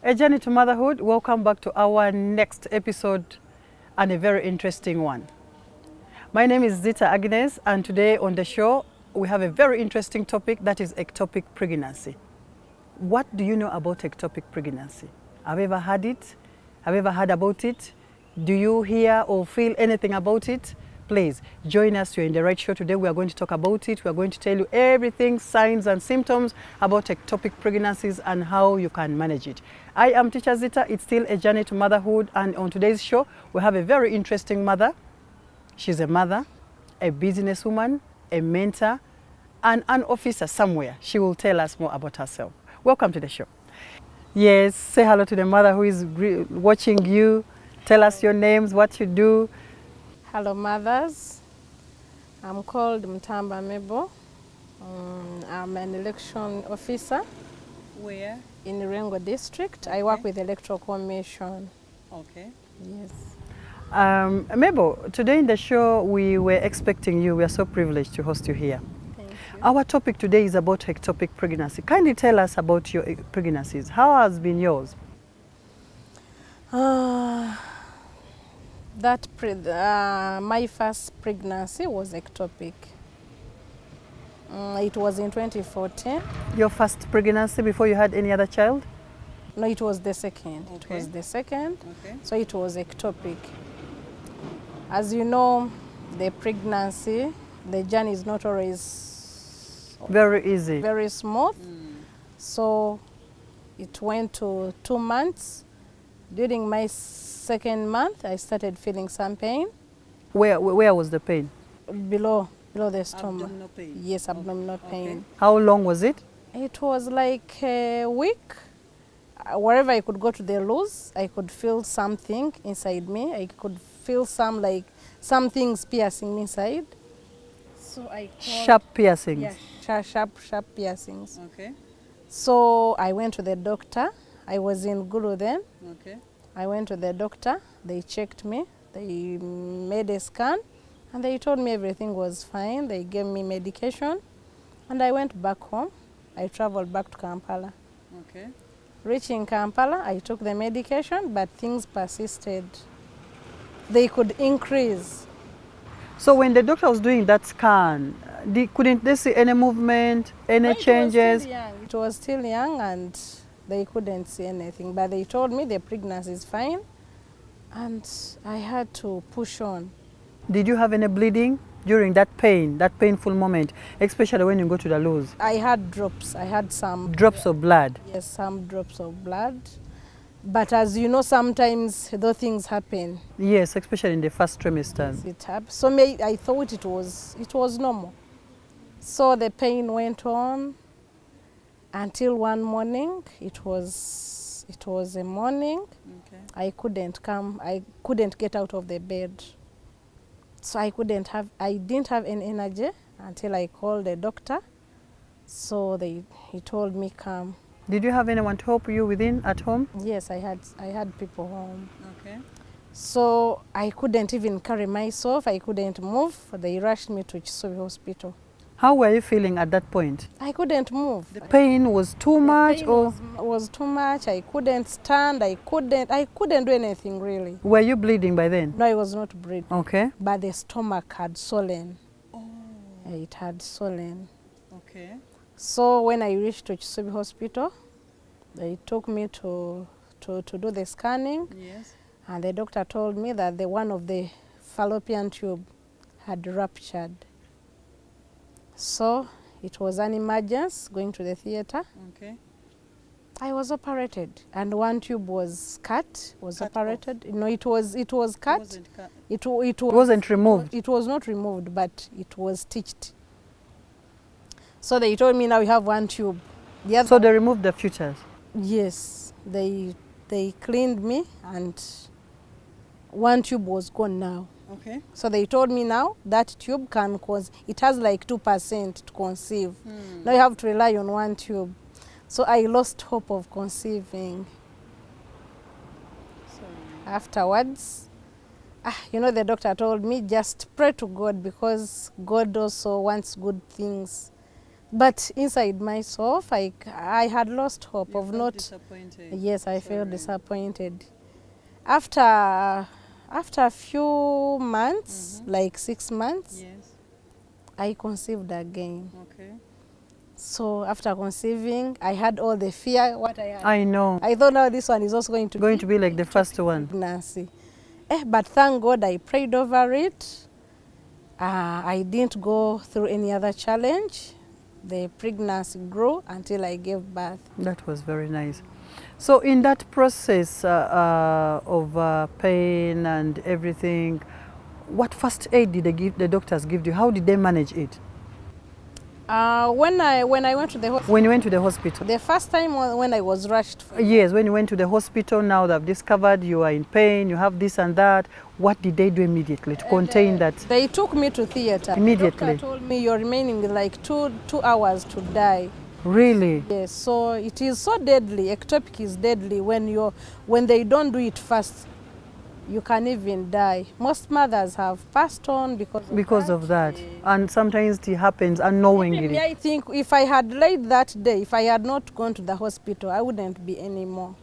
A Journey to Motherhood. Welcome back to our next episode and a very interesting one. My name is Zita Agnes, and today on the show we have a very interesting topic, that is ectopic pregnancy. What do you know about ectopic pregnancy? Have you ever had it? Have you ever heard about it? Do you hear or feel anything about it? Please join us. You're in the right show. Today we are going to talk about it. We are going to tell you everything, signs and symptoms about ectopic pregnancies and how you can manage it. I am Teacher Zita. It's still a journey to motherhood, and on today's show we have a very interesting mother. She's a mother, a businesswoman, a mentor, and an officer somewhere. She will tell us more about herself. Welcome to the show. Yes, say hello to the mother who is watching you. Tell us your names, what you do. Hello mothers, I'm called Mtamba Mebo. I'm an election officer. Where? In Rengo district. Okay. I work with Electoral Commission. Okay. Yes. Mebo, today in the show we were expecting you. We are so privileged to host you here. Thank you. Our topic today is about ectopic pregnancy. Kindly tell us about your pregnancies. How has been yours? My first pregnancy was ectopic. It was in 2014. Your first pregnancy before you had any other child? No, it was the second. Okay. It was the second. Okay. So it was ectopic. As you know, the pregnancy, the journey is not always Very easy. very smooth. So it went to 2 months. During my second month, I started feeling some pain Where was the pain? below the stomach. Abdominal pain. Yes, abdominal Okay. pain. How long was it? It was like a week. Wherever I could go to the loose, I could feel something inside me. I could feel some things piercing me inside. So I called, Sharp piercings. yeah, sharp piercings. Okay. So I went to the doctor. I was in Guru then. Okay. I went to the doctor. They checked me. They made a scan, and they told me everything was fine. They gave me medication, and I went back home. I traveled back to Kampala. Okay. Reaching Kampala, I took the medication, but things persisted. They could increase. So when the doctor was doing that scan, couldn't they see any movement, any changes? It was still young, and they couldn't see anything. But they told me the pregnancy is fine, and I had to push on. Did you have any bleeding during that pain, that painful moment, especially when you go to the loose? I had drops. I had some Drops of blood. Yes, some drops of blood. But as you know, sometimes those things happen. Yes, especially in the first trimester. It happened. So I thought it was normal. So the pain went on until one morning. It was a morning. Okay. I couldn't get out of the bed. So I didn't have any energy until I called the doctor. So he told me come. Did you have anyone to help you at home? Yes, I had people home. Okay. So I couldn't even carry myself. I couldn't move. They rushed me to Tubal hospital. How were you feeling at that point? I couldn't move. The pain was too much, or was too much. I couldn't stand. I couldn't do anything really. were you bleeding by then? No, I was not breathing. Okay. But the stomach had swollen. Oh. It had swollen. Okay. So when I reached to Tubal hospital, they took me to do the scanning. Yes. And the doctor told me that one of the fallopian tube had ruptured. So it was an emergency, going to the theater. Okay. I was operated, and one tube was cut. Cut Operated. No, it was cut. Wasn't cut. It Wasn't removed. It was not removed, but it was stitched. So they told me now you have one tube. The other So they removed the fetus. Yes, they cleaned me, and one tube was gone now. Okay. So they told me now that tube can cause, it has like 2% to conceive. Now you have to rely on one tube. So I lost hope of conceiving. Sorry. Afterwards, the doctor told me just pray to God, because God also wants good things But inside myself, I had lost hope of not. Disappointed. Yes, I felt disappointed. After a few months, like 6 months, Yes. I conceived again. Okay. So after conceiving, I had all the fear. What I had. I know. I thought now this one is also going to be like the first one. pregnancy. But thank God I prayed over it. I didn't go through any other challenge. The pregnancy grew until I gave birth. That was very nice. So in that process of pain and everything, what first aid did the doctors give you? How did they manage it? When I went to the hospital, When you went to the hospital? the first time when I was rushed. Yes, when you went to the hospital, now they've discovered you are in pain, you have this and that. What did they do immediately to contain that? They took me to theater. Immediately? The doctor told me you're remaining like two hours to die. Really? Yes, so it is so deadly. Ectopic is deadly when they don't do it fast. You can even die. Most mothers have passed on because of that. And sometimes it happens unknowingly. I think if I had laid that day, if I had not gone to the hospital, I wouldn't be anymore.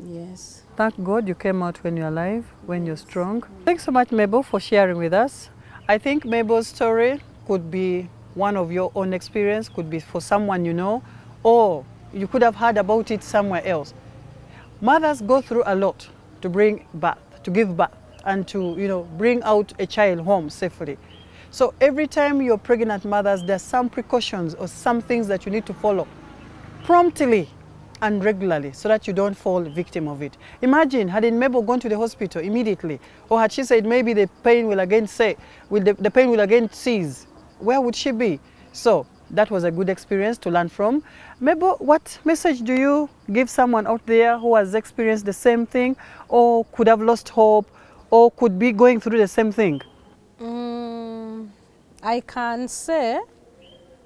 Yes. Thank God you came out when you're alive, when you're strong. Thanks so much, Mabel, for sharing with us. I think Mabel's story could be one of your own experience, could be for someone you know, or you could have heard about it somewhere else. Mothers go through a lot to bring birth, to give birth, and to bring out a child home safely. So every time you're pregnant mothers, there's some precautions or some things that you need to follow promptly and regularly so that you don't fall victim of it. Imagine, had Mabel gone to the hospital immediately, or had she said maybe the pain will again the pain will again cease, where would she be? So that was a good experience to learn from. Mabel, what message do you give someone out there who has experienced the same thing, or could have lost hope, or could be going through the same thing? I can say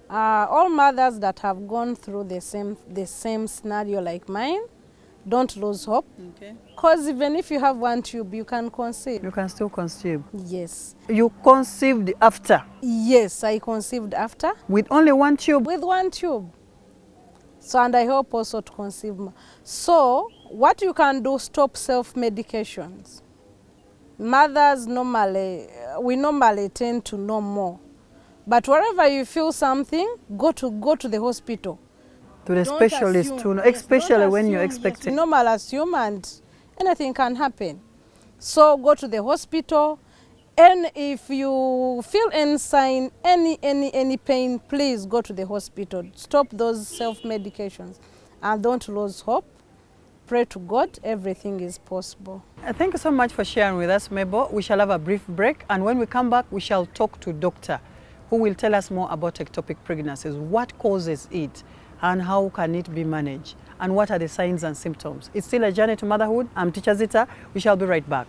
all mothers that have gone through the same scenario like mine, don't lose hope. Okay. Because even if you have one tube, you can conceive. You can still conceive? Yes. You conceived after? Yes, I conceived after. With only one tube? With one tube. So, and I hope also to conceive more. So, what you can do, stop self-medications. Mothers we normally tend to know more. But wherever you feel something, go to the hospital. To the specialist to know, especially when you're expecting. Yes, normal assume and anything can happen. So go to the hospital, and if you feel any sign, any pain, please go to the hospital. Stop those self-medications and don't lose hope. Pray to God, everything is possible. Thank you so much for sharing with us, Mabel. We shall have a brief break, and when we come back, we shall talk to Doctor, who will tell us more about ectopic pregnancies, what causes it, and how can it be managed, and what are the signs and symptoms. It's still a journey to motherhood. I'm Teacher Zita. We shall be right back.